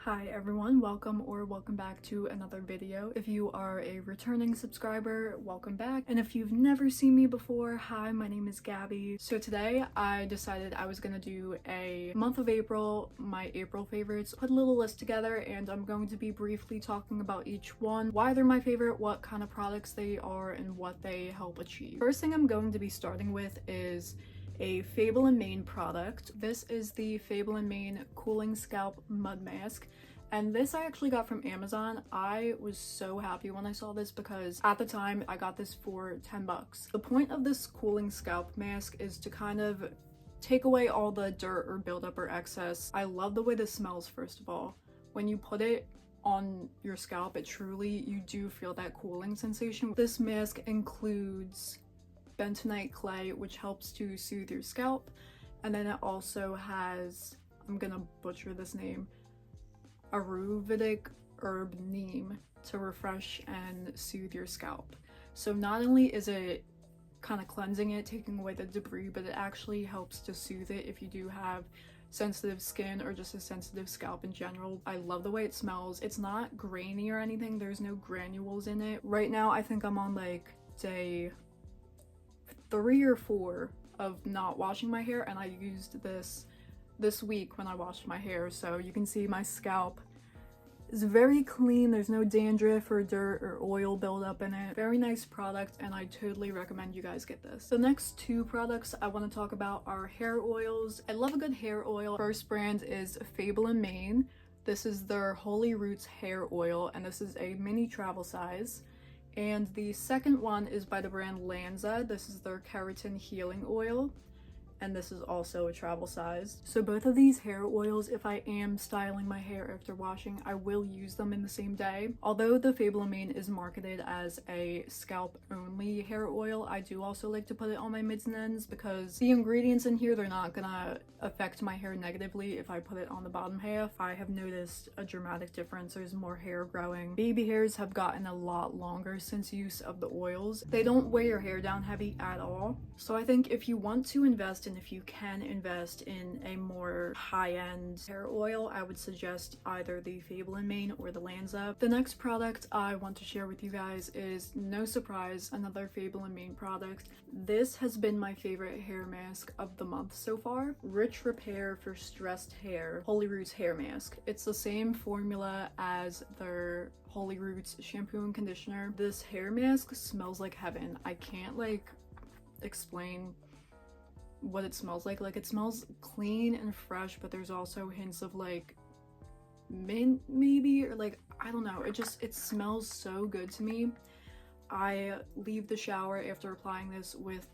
Hi everyone, welcome back to another video. If you are a returning subscriber, welcome back. And if you've never seen me before, hi, my name is Gabby. So today I decided I was gonna do a month of April, my April favorites, put a little list together, and I'm going to be briefly talking about each one, why they're my favorite, what kind of products they are, and what they help achieve. First thing I'm going to be starting with is a Fable & Mane product. This is the Fable & Mane Cooling Scalp Mud Mask, and this I actually got from Amazon. I was so happy when I saw this because at the time I got this for 10 bucks. The point of this cooling scalp mask is to kind of take away all the dirt or buildup or excess. I love the way this smells, first of all. When you put it on your scalp, you do feel that cooling sensation. This mask includes bentonite clay, which helps to soothe your scalp, and then it also has, I'm gonna butcher this name, Ayurvedic herb neem to refresh and soothe your scalp. So not only is it kind of cleansing it, taking away the debris, but it actually helps to soothe it if you do have sensitive skin or just a sensitive scalp in general. I love the way it smells. It's not grainy or anything, there's no granules in it. Right now I think I'm on like day 3 or 4 of not washing my hair, and I used this week when I washed my hair, so you can see my scalp is very clean. There's no dandruff or dirt or oil buildup in it. Very nice product, and I totally recommend you guys get this. The next 2 products I want to talk about are hair oils. I love a good hair oil. First brand is Fable & Mane. This is their Holy Roots hair oil, and this is a mini travel size. And the second one is by the brand Lanza. This is their keratin healing oil, and this is also a travel size. So both of these hair oils, if I am styling my hair after washing, I will use them in the same day. Although the Fable & Mane is marketed as a scalp only hair oil, I do also like to put it on my mids and ends because the ingredients in here, they're not gonna affect my hair negatively if I put it on the bottom half. I have noticed a dramatic difference. There's more hair growing. Baby hairs have gotten a lot longer since use of the oils. They don't weigh your hair down heavy at all. So I think if you want to invest and if you can invest in a more high-end hair oil, I would suggest either the Fable & Mane or the Lanza. The next product I want to share with you guys is, no surprise, another Fable & Mane product. This has been my favorite hair mask of the month so far. Rich Repair for Stressed Hair Holy Roots hair mask. It's the same formula as their Holy Roots shampoo and conditioner. This hair mask smells like heaven. I can't explain what it smells like. It smells clean and fresh, but there's also hints of mint maybe, or I don't know, it smells so good to me. I leave the shower after applying this with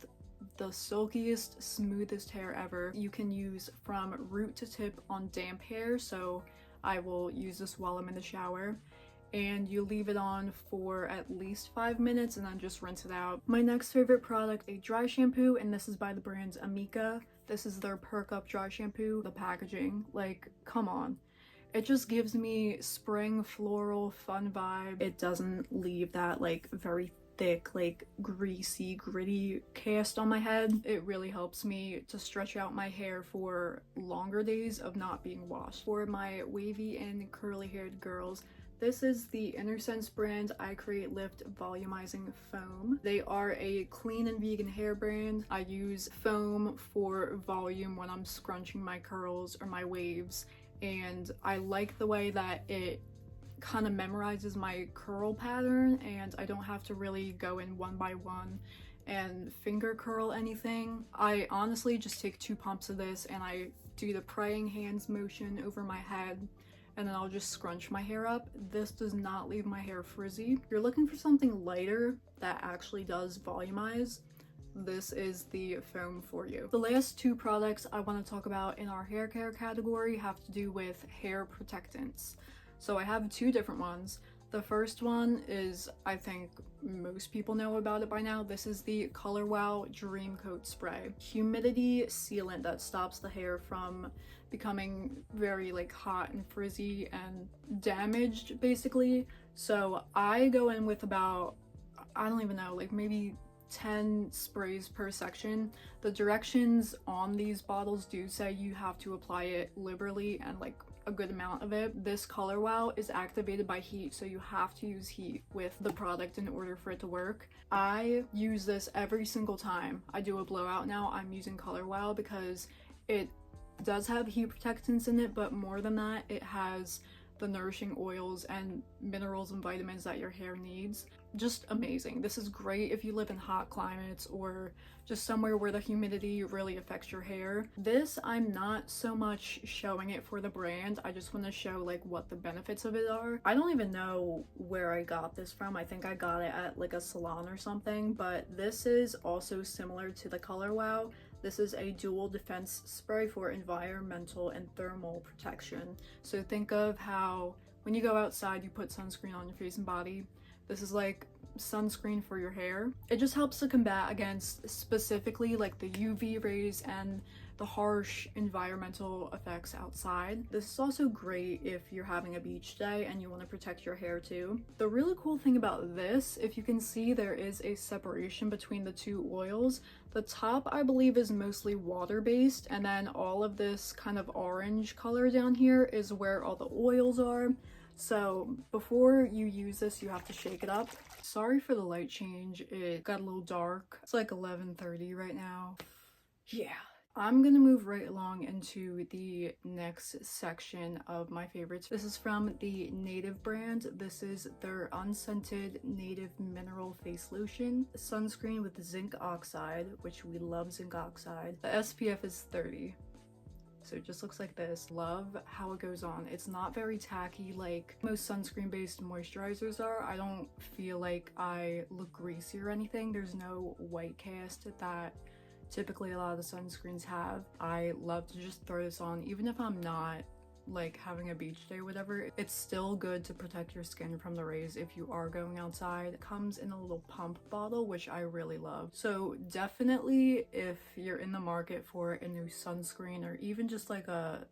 the silkiest, smoothest hair ever. You can use from root to tip on damp hair, so I will use this while I'm in the shower, and you leave it on for at least 5 minutes and then just rinse it out. My next favorite product, a dry shampoo, and this is by the brand Amika. This is their Perk Up dry shampoo. The packaging, come on. It just gives me spring, floral, fun vibe. It doesn't leave that very thick, greasy, gritty cast on my head. It really helps me to stretch out my hair for longer days of not being washed. For my wavy and curly haired girls, this is the Sense brand I Create Lift Volumizing Foam. They are a clean and vegan hair brand. I use foam for volume when I'm scrunching my curls or my waves, and I like the way that it kind of memorizes my curl pattern, and I don't have to really go in one by one and finger curl anything. I honestly just take 2 pumps of this and I do the praying hands motion over my head, and then I'll just scrunch my hair up. This does not leave my hair frizzy. If you're looking for something lighter that actually does volumize, this is the foam for you. The last 2 products I want to talk about in our hair care category have to do with hair protectants. So I have 2 different ones. The first one is, I think most people know about it by now. This is the Color Wow Dream Coat Spray. Humidity sealant that stops the hair from becoming very hot and frizzy and damaged, basically. So I go in with about, I don't even know, maybe 10 sprays per section. The directions on these bottles do say you have to apply it liberally and like a good amount of it. This color wow is activated by heat, so you have to use heat with the product in order for it to work. I use this every single time I do a blowout now. I'm using color wow because it does have heat protectants in it, but more than that, it has the nourishing oils and minerals and vitamins that your hair needs. Just amazing. This is great if you live in hot climates or just somewhere where the humidity really affects your hair. This, I'm not so much showing it for the brand. I just want to show like what the benefits of it are. I don't even know where I got this from. I think I got it at like a salon or something, but this is also similar to the Color Wow. This is a dual defense spray for environmental and thermal protection. So think of how when you go outside, you put sunscreen on your face and body. This is like sunscreen for your hair. It just helps to combat against specifically like the UV rays and the harsh environmental effects outside. This is also great if you're having a beach day and you want to protect your hair too. The really cool thing about this, if you can see, there is a separation between the two oils. The top, I believe, is mostly water-based, and then all of this kind of orange color down here is where all the oils are. So before you use this, you have to shake it up. Sorry for the light change. It got a little dark. It's like 11:30 right now. Yeah. I'm gonna move right along into the next section of my favorites. This is from the Native brand. This is their unscented native mineral face lotion. Sunscreen with zinc oxide, which we love zinc oxide. The SPF is 30. So it just looks like this. Love how it goes on. It's not very tacky like most sunscreen-based moisturizers are. I don't feel like I look greasy or anything. There's no white cast that typically a lot of the sunscreens have. I love to just throw this on even if I'm not like having a beach day or whatever. It's still good to protect your skin from the rays if you are going outside. It comes in a little pump bottle, which I really love. So definitely if you're in the market for a new sunscreen or even just like a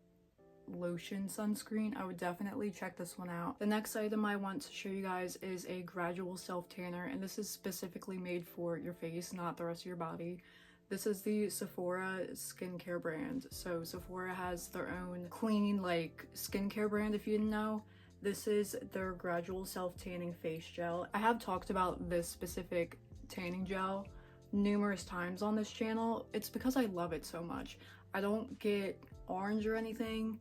lotion sunscreen, I would definitely check this one out. The next item I want to show you guys is a gradual self tanner, and this is specifically made for your face, not the rest of your body. This is the Sephora skincare brand. So Sephora has their own clean like skincare brand, if you didn't know. This is their gradual self-tanning face gel. I have talked about this specific tanning gel numerous times on this channel. It's because I love it so much. I don't get orange or anything.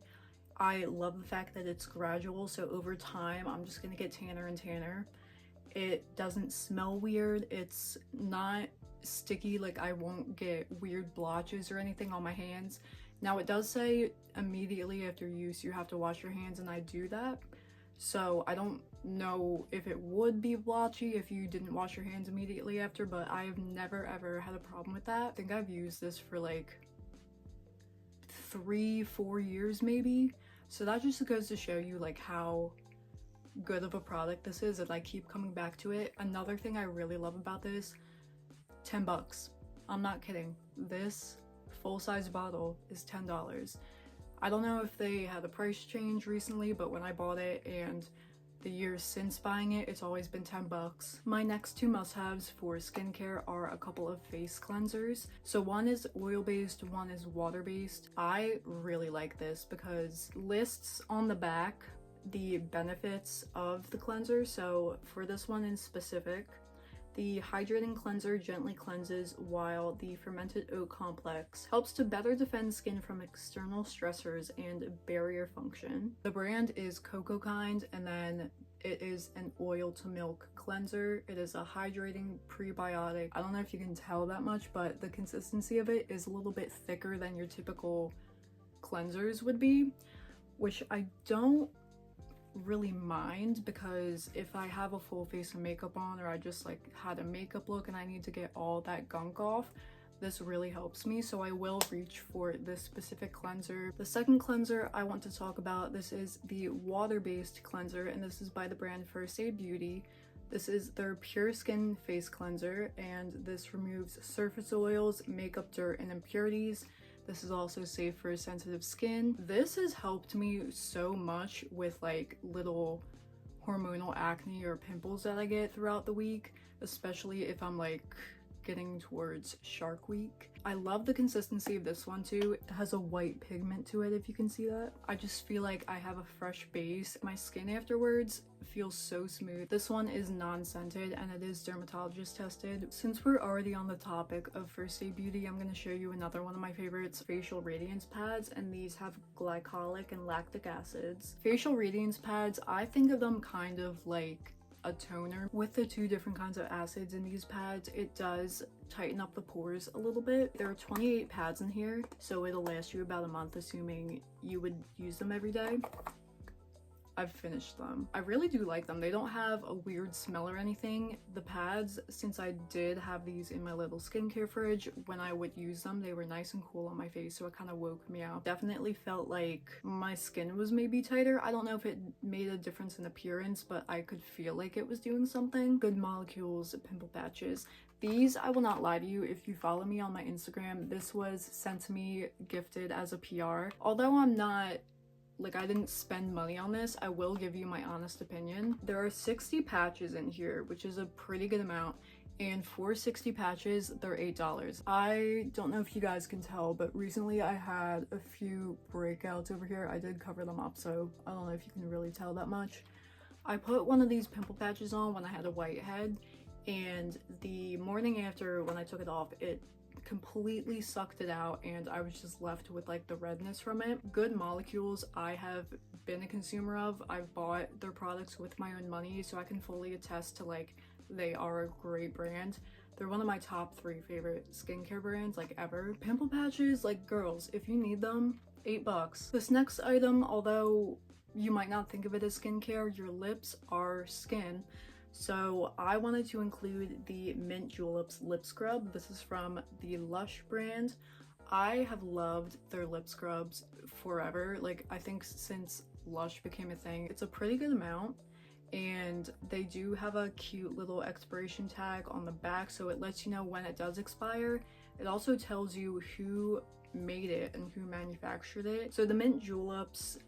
I love the fact that it's gradual, so over time I'm just gonna get tanner and tanner. It doesn't smell weird. It's not sticky, like I won't get weird blotches or anything on my hands. Now it does say immediately after use you have to wash your hands, and I do that, so I don't know if it would be blotchy if you didn't wash your hands immediately after, but I've never ever had a problem with that. I think I've used this for like 3-4 years maybe, so that just goes to show you like how good of a product this is, and I keep coming back to it. Another thing I really love about this, 10 bucks. I'm not kidding. This full-size bottle is $10. I don't know if they had a price change recently, but when I bought it and the years since buying it, it's always been 10 bucks. My next two must-haves for skincare are a couple of face cleansers. So one is oil-based, one is water-based. I really like this because it lists on the back the benefits of the cleanser. So for this one in specific, the hydrating cleanser gently cleanses, while the fermented oat complex helps to better defend skin from external stressors and barrier function. The brand is Cocoa Kind, and then it is an oil to milk cleanser. It is a hydrating prebiotic. I don't know if you can tell that much, but the consistency of it is a little bit thicker than your typical cleansers would be, which I don't really mind, because if I have a full face of makeup on, or I just like had a makeup look and I need to get all that gunk off, this really helps me, so I will reach for this specific cleanser. The second cleanser I want to talk about, this is the water-based cleanser, and this is by the brand First Aid Beauty. This is their Pure Skin Face Cleanser, and this removes surface oils, makeup dirt, and impurities. This is also safe for sensitive skin. This has helped me so much with like little hormonal acne or pimples that I get throughout the week, especially if I'm like getting towards Shark Week. I love the consistency of this one too. It has a white pigment to it, if you can see that. I just feel like I have a fresh base. My skin afterwards feels so smooth. This one is non-scented and it is dermatologist tested. Since we're already on the topic of first day beauty, I'm going to show you another one of my favorites, facial radiance pads, and these have glycolic and lactic acids. Facial radiance pads, I think of them kind of like a toner. With the two different kinds of acids in these pads, it does tighten up the pores a little bit. There are 28 pads in here, so it'll last you about a month, assuming you would use them every day. I've finished them. I really do like them. They don't have a weird smell or anything. The pads, since I did have these in my little skincare fridge, when I would use them, they were nice and cool on my face, so it kind of woke me up. Definitely felt like my skin was maybe tighter. I don't know if it made a difference in appearance, but I could feel like it was doing something. Good molecules, pimple patches. These, I will not lie to you, if you follow me on my Instagram, this was sent to me, gifted as a PR. Although I'm not like, I didn't spend money on this, I will give you my honest opinion. There are 60 patches in here, which is a pretty good amount, and for 60 patches, they're $8. I don't know if you guys can tell, but recently I had a few breakouts over here. I did cover them up, so I don't know if you can really tell that much. I put one of these pimple patches on when I had a whitehead, and the morning after, when I took it off, it completely sucked it out and I was just left with like the redness from it. Good Molecules, I have been a consumer of. I've bought their products with my own money, so I can fully attest to like they are a great brand. They're one of my top 3 favorite skincare brands like ever. Pimple patches, like girls, if you need them, $8. This next item, although you might not think of it as skincare, your lips are skin. So I wanted to include the Mint Juleps lip scrub. This is from the Lush brand. I have loved their lip scrubs forever. Like, I think since Lush became a thing. It's a pretty good amount, and they do have a cute little expiration tag on the back, so it lets you know when it does expire. It also tells you who made it and who manufactured it. So the Mint Juleps,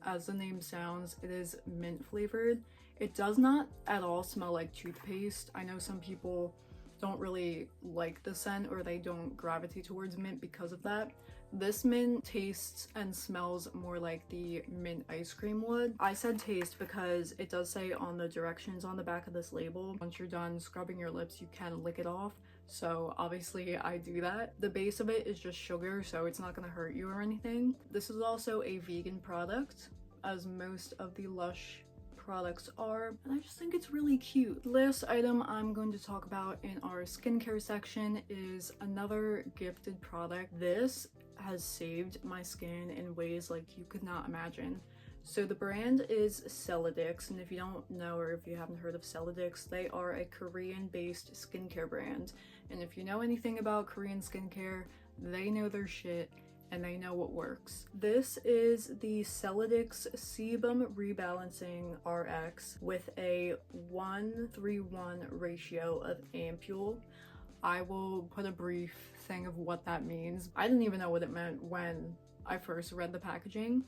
as the name sounds, it is mint flavored. It does not at all smell like toothpaste. I know some people don't really like the scent, or they don't gravitate towards mint because of that. This mint tastes and smells more like the mint ice cream would. I said taste because it does say on the directions on the back of this label, once you're done scrubbing your lips, you can lick it off. So obviously I do that. The base of it is just sugar, so it's not gonna hurt you or anything. This is also a vegan product, as most of the Lush products are, and I just think it's really cute. The last item I'm going to talk about in our skincare section is another gifted product. This has saved my skin in ways like you could not imagine. So the brand is CELLADIX, and if you don't know, or if you haven't heard of CELLADIX, they are a Korean-based skincare brand. And if you know anything about Korean skincare, they know their shit and they know what works. This is the CELLADIX Sebum Rebalancing RX with a 1:1 ratio of ampule. I will put a brief thing of what that means. I didn't even know what it meant when I first read the packaging.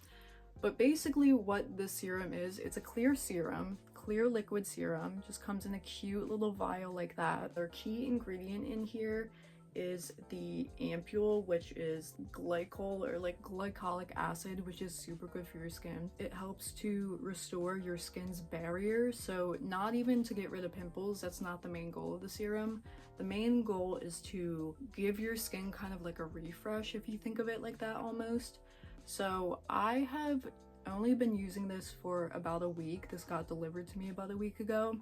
But basically what this serum is, it's a clear serum, clear liquid serum, just comes in a cute little vial like that. Their key ingredient in here is the ampule, which is glycol or like glycolic acid, which is super good for your skin. It helps to restore your skin's barrier, so not even to get rid of pimples, that's not the main goal of the serum. The main goal is to give your skin kind of like a refresh, if you think of it like that almost. So I have only been using this for about a week. This got delivered to me about a week ago.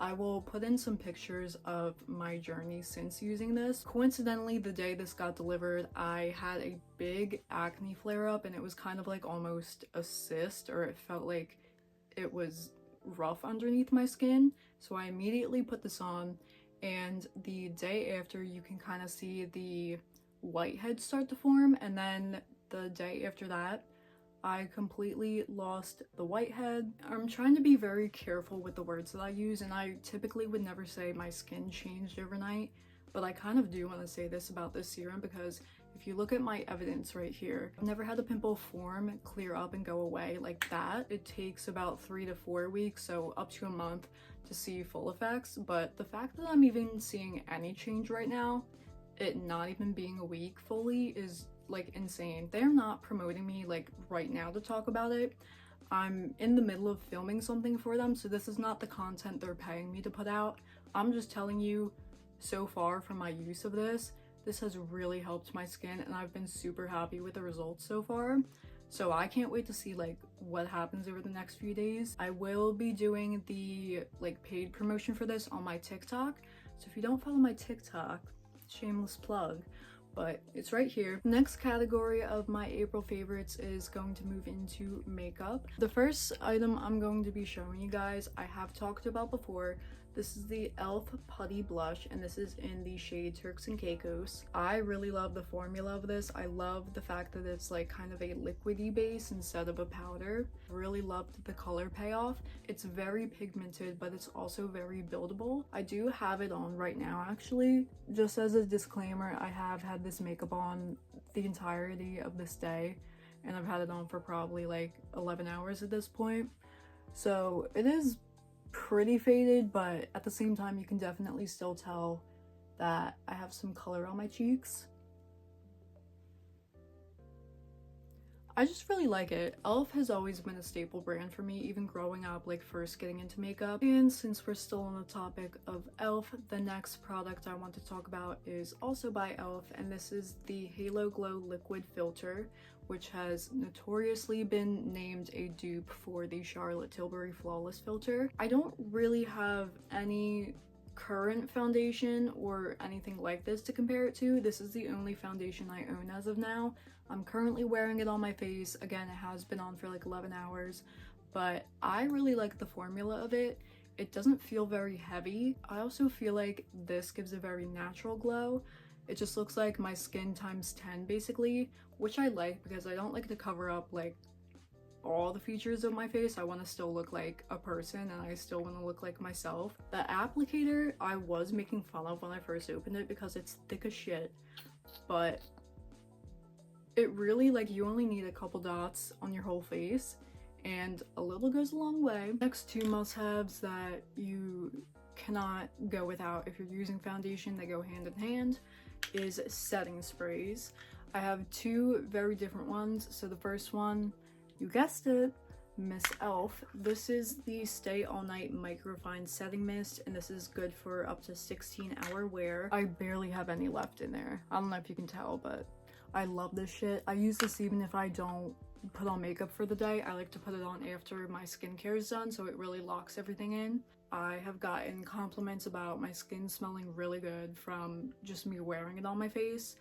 I will put in some pictures of my journey since using this. Coincidentally, the day this got delivered, I had a big acne flare-up, and it was kind of like almost a cyst, or it felt like it was rough underneath my skin. So I immediately put this on, and the day after, you can kind of see the whiteheads start to form, and then the day after that, I completely lost the whitehead. I'm trying to be very careful with the words that I use, and I typically would never say my skin changed overnight, but I kind of do want to say this about this serum, because if you look at my evidence right here, I've never had a pimple form, clear up, and go away like that. It takes about 3 to 4 weeks, so up to a month, to see full effects, but the fact that I'm even seeing any change right now, it not even being a week fully, is like insane. They're not promoting me like right now to talk about it. I'm in the middle of filming something for them, so this is not the content they're paying me to put out. I'm just telling you, so far from my use of this has really helped my skin, and I've been super happy with the results so far. So I can't wait to see like what happens over the next few days. I will be doing the like paid promotion for this on my TikTok. So if you don't follow my TikTok, shameless plug, but it's right here. Next category of my April favorites is going to move into makeup. The first item I'm going to be showing you guys, I have talked about before. This is the e.l.f. Putty Blush, and this is in the shade Turks and Caicos. I really love the formula of this. I love the fact that it's like kind of a liquidy base instead of a powder. Really loved the color payoff. It's very pigmented, but it's also very buildable. I do have it on right now, actually. Just as a disclaimer, I have had this makeup on the entirety of this day, and I've had it on for probably like 11 hours at this point. So it is pretty faded, but at the same time you can definitely still tell that I have some color on my cheeks. I just really like it. e.l.f. has always been a staple brand for me, even growing up, like first getting into makeup. And since we're still on the topic of e.l.f., the next product I want to talk about is also by e.l.f., and this is the Halo Glow Liquid Filter, which has notoriously been named a dupe for the Charlotte Tilbury Flawless Filter. I don't really have any current foundation or anything like this to compare it to. This is the only foundation I own as of now. I'm currently wearing it on my face. Again, it has been on for like 11 hours, but I really like the formula of it. It doesn't feel very heavy. I also feel like this gives a very natural glow. It just looks like my skin times 10 basically, which I like because I don't like to cover up like all the features of my face. I want to still look like a person, and I still want to look like myself. The applicator I was making fun of when I first opened it because it's thick as shit, but it really, like, you only need a couple dots on your whole face, and a little goes a long way. Next two must-haves that you cannot go without if you're using foundation, they go hand in hand, is setting sprays. I have two very different ones. So the first one, you guessed it, Miss e.l.f. This is the Stay All Night Microfine Setting Mist, and this is good for up to 16-hour wear. I barely have any left in there. I don't know if you can tell, but I love this shit. I use this even if I don't put on makeup for the day. I like to put it on after my skincare is done, so it really locks everything in. I have gotten compliments about my skin smelling really good from just me wearing it on my face.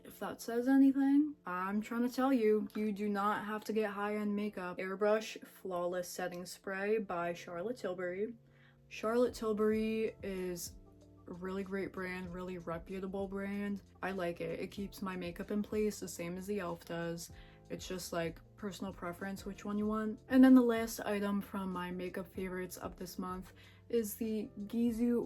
If that says anything, I'm trying to tell you, you do not have to get high-end makeup. Airbrush Flawless Setting Spray by Charlotte Tilbury. Charlotte Tilbury is a really great brand, really reputable brand. I like it. It keeps my makeup in place the same as the e.l.f. does. It's just like personal preference which one you want. And then the last item from my makeup favorites of this month is the gisou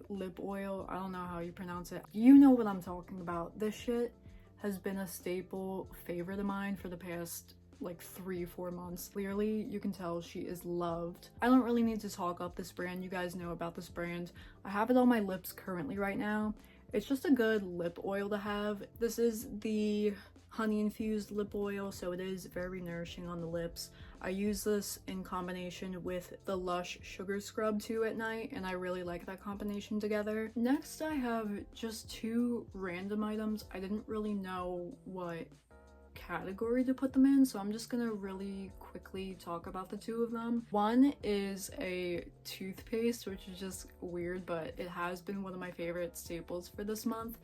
lip oil. I don't know how you pronounce it. You know what I'm talking about. This shit has been a staple favorite of mine for the past like 3-4 months. Clearly you can tell she is loved. I don't really need to talk up this brand. You guys know about this brand. I have it on my lips currently right now. It's just a good lip oil to have. This is the honey infused lip oil, so it is very nourishing on the lips. I use this in combination with the Lush Sugar Scrub too at night, and I really like that combination together. Next, I have just two random items. I didn't really know what category to put them in, so I'm just gonna really quickly talk about the two of them. One is a toothpaste, which is just weird, but it has been one of my favorite staples for this month.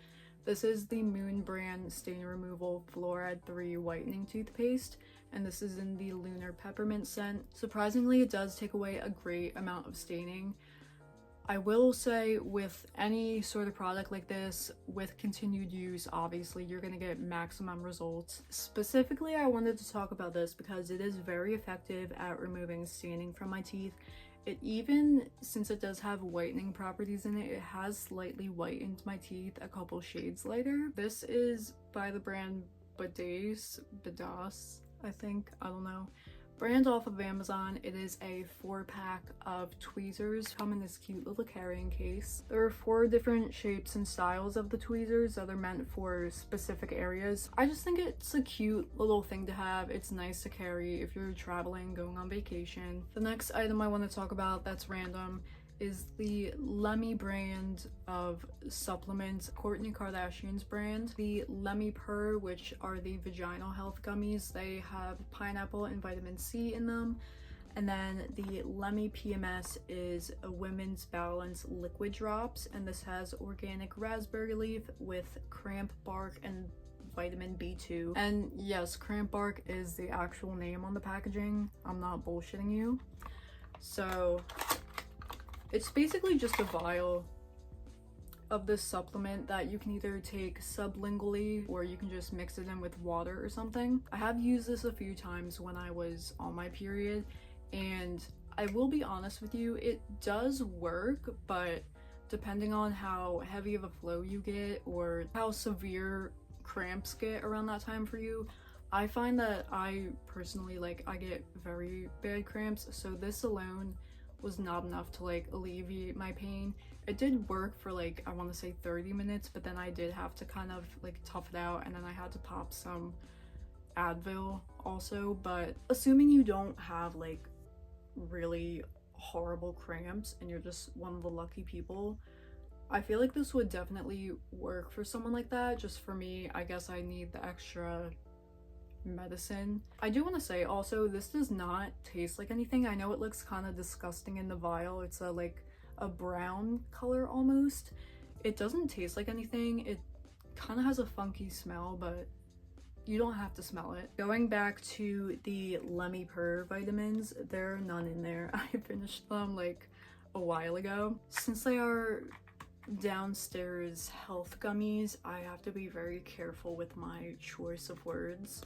This is the Moon brand Stain Removal Fluoride 3 Whitening Toothpaste, and this is in the Lunar Peppermint scent. Surprisingly, it does take away a great amount of staining. I will say with any sort of product like this, with continued use, obviously you're gonna get maximum results. Specifically, I wanted to talk about this because it is very effective at removing staining from my teeth. It even, since it does have whitening properties in it, it has slightly whitened my teeth a couple shades lighter. This is by the brand Badass, I think, I don't know. brand off of Amazon. It is a 4-pack of tweezers, come in this cute little carrying case. There are 4 different shapes and styles of the tweezers that are meant for specific areas. I just think it's a cute little thing to have. It's nice to carry if you're traveling, going on vacation. The next item I want to talk about that's random is the Lemmy brand of supplements, Kourtney Kardashian's brand. The Lemmy Purr, which are the vaginal health gummies, they have pineapple and vitamin C in them. And then the Lemmy PMS is a women's balance liquid drops, and this has organic raspberry leaf with cramp bark and vitamin B2. And yes, cramp bark is the actual name on the packaging. I'm not bullshitting you. So it's basically just a vial of this supplement that you can either take sublingually or you can just mix it in with water or something. I have used this a few times when I was on my period, and I will be honest with you, it does work, but depending on how heavy of a flow you get or how severe cramps get around that time for you, I find that I personally, like, I get very bad cramps, so this alone was not enough to like alleviate my pain. It did work for like, I want to say 30 minutes, but then I did have to kind of like tough it out, and then I had to pop some Advil also. But assuming you don't have like really horrible cramps and you're just one of the lucky people, I feel like this would definitely work for someone like that. Just for me, I guess I need the extra medicine. I do want to say also, this does not taste like anything. I know it looks kind of disgusting in the vial. It's a like a brown color almost. It doesn't taste like anything. It kind of has a funky smell, but you don't have to smell it. Going back to the Lemmy Purr vitamins, there are none in there. I finished them like a while ago. Since they are downstairs health gummies, I have to be very careful with my choice of words.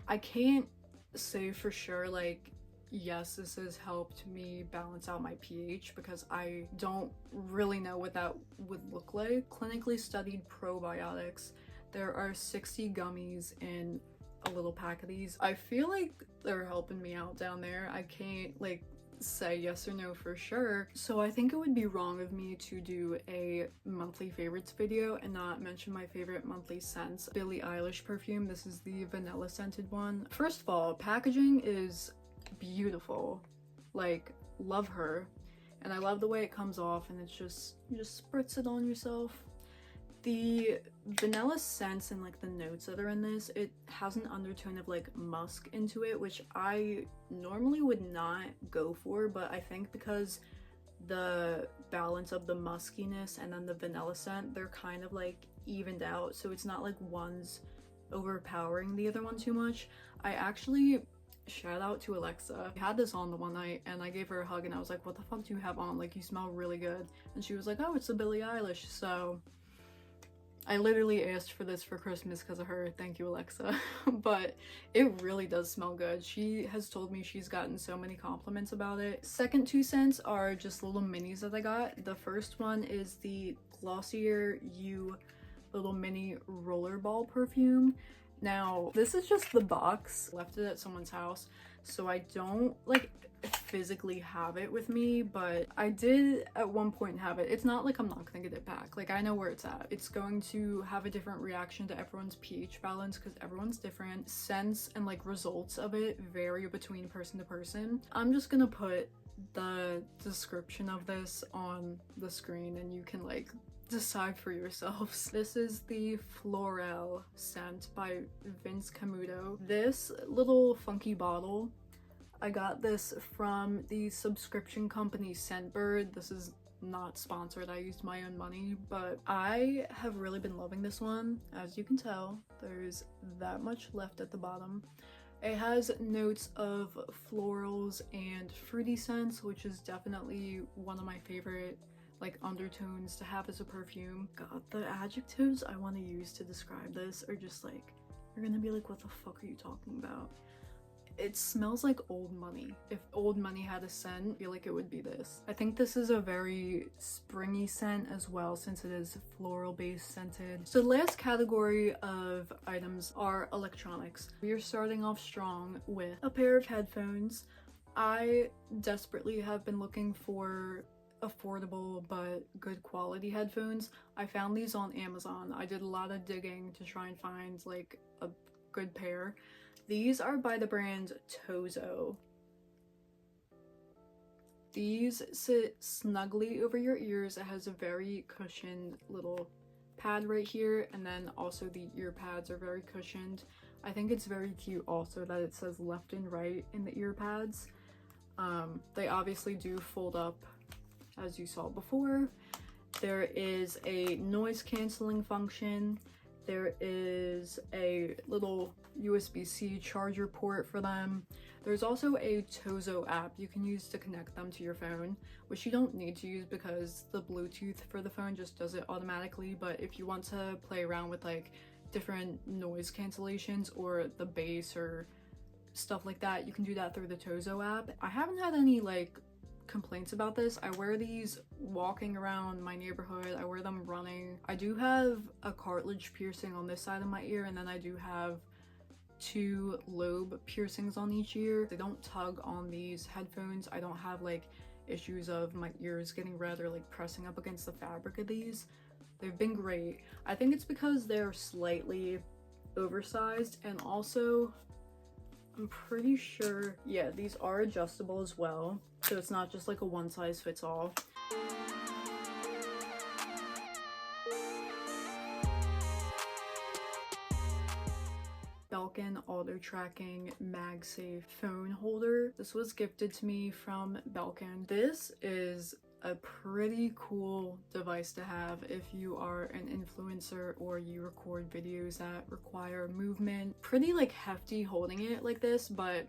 I can't say for sure like, yes, this has helped me balance out my pH, because I don't really know what that would look like. Clinically studied probiotics, there are 60 gummies in a little pack of these. I feel like they're helping me out down there. I can't like say yes or no for sure, so I think it would be wrong of me to do a monthly favorites video and not mention my favorite monthly scents. Billie Eilish perfume, this is the vanilla scented one. First of all, packaging is beautiful, like love her, and I love the way it comes off, and it's just, you just spritz it on yourself. The vanilla scents and like the notes that are in this, it has an undertone of like musk into it, which I normally would not go for, but I think because the balance of the muskiness and then the vanilla scent, they're kind of like evened out, so it's not like one's overpowering the other one too much. I actually, shout out to Alexa, I had this on the one night and I gave her a hug and I was like, what the fuck do you have on? Like, you smell really good. And she was like, oh, it's a Billie Eilish. So I literally asked for this for Christmas because of her. Thank you, Alexa. But it really does smell good. She has told me she's gotten so many compliments about it. Second 2 scents are just little minis that I got. The first one is the Glossier You little mini rollerball perfume. Now, this is just the box. Left it at someone's house, so I don't like physically have it with me, but I did at one point have it. It's not like I'm not gonna get it back. Like, I know where it's at. It's going to have a different reaction to everyone's pH balance because everyone's different. Scents and like results of it vary between person to person. I'm just gonna put the description of this on the screen and you can like decide for yourselves. This is the Floral scent by Vince Camuto. This little funky bottle, I got this from the subscription company Scentbird. This is not sponsored, I used my own money, but I have really been loving this one. As you can tell, there's that much left at the bottom. It has notes of florals and fruity scents, which is definitely one of my favorite like undertones to have as a perfume. God, the adjectives I want to use to describe this are just like, you're gonna be like, what the fuck are you talking about? It smells like old money. If old money had a scent, I feel like it would be this. I think this is a very springy scent as well, since it is floral based scented. So the last category of items are electronics. We are starting off strong with a pair of headphones. I desperately have been looking for affordable but good quality headphones. I found these on Amazon. I did a lot of digging to try and find like a good pair. These are by the brand Tozo. These sit snugly over your ears. It has a very cushioned little pad right here, and then also the ear pads are very cushioned. I think it's very cute also that it says left and right in the ear pads. They obviously do fold up as you saw before. There is a noise canceling function. There is a little USB-C charger port for them. There's also a Tozo app you can use to connect them to your phone, which you don't need to use because the Bluetooth for the phone just does it automatically. But if you want to play around with like different noise cancellations or the bass or stuff like that, you can do that through the Tozo app. I haven't had any like complaints about this. I wear these walking around my neighborhood. I wear them running. I do have a cartilage piercing on this side of my ear, and then I do have 2 lobe piercings on each ear. They don't tug on these headphones. I don't have like issues of my ears getting red or like pressing up against the fabric of these. They've been great. I think it's because they're slightly oversized, and also I'm pretty sure, yeah, these are adjustable as well. So it's not just like a one size fits all. BELKIN auto tracking MagSafe phone holder. This was gifted to me from BELKIN. This is a pretty cool device to have if you are an influencer or you record videos that require movement. Pretty like hefty holding it like this, but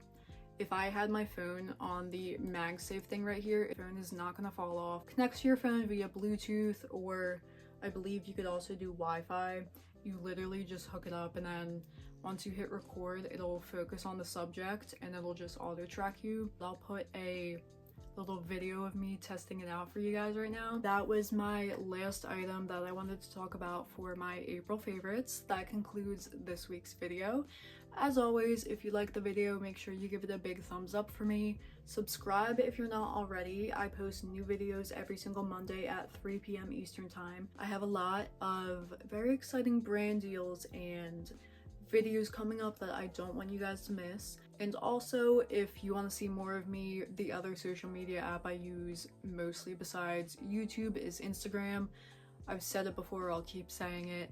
if I had my phone on the MagSafe thing right here, the phone is not gonna fall off. Connects to your phone via Bluetooth, or I believe you could also do Wi-Fi. You literally just hook it up, and then once you hit record, it'll focus on the subject and it'll just auto track you. I'll put a little video of me testing it out for you guys right now. That was my last item that I wanted to talk about for my April favorites. That concludes this week's video. As always, if you like the video, make sure you give it a big thumbs up for me. Subscribe if you're not already. I post new videos every single Monday at 3 p.m. Eastern time. I have a lot of very exciting brand deals and videos coming up that I don't want you guys to miss. And also, if you want to see more of me, the other social media app I use mostly besides YouTube is Instagram. I've said it before, I'll keep saying it.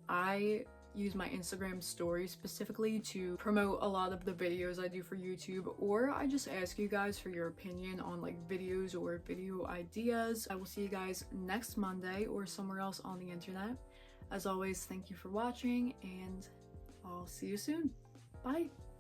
I use my Instagram stories specifically to promote a lot of the videos I do for YouTube, or I just ask you guys for your opinion on like videos or video ideas. I will see you guys next Monday or somewhere else on the internet. As always, thank you for watching, and I'll see you soon. Bye!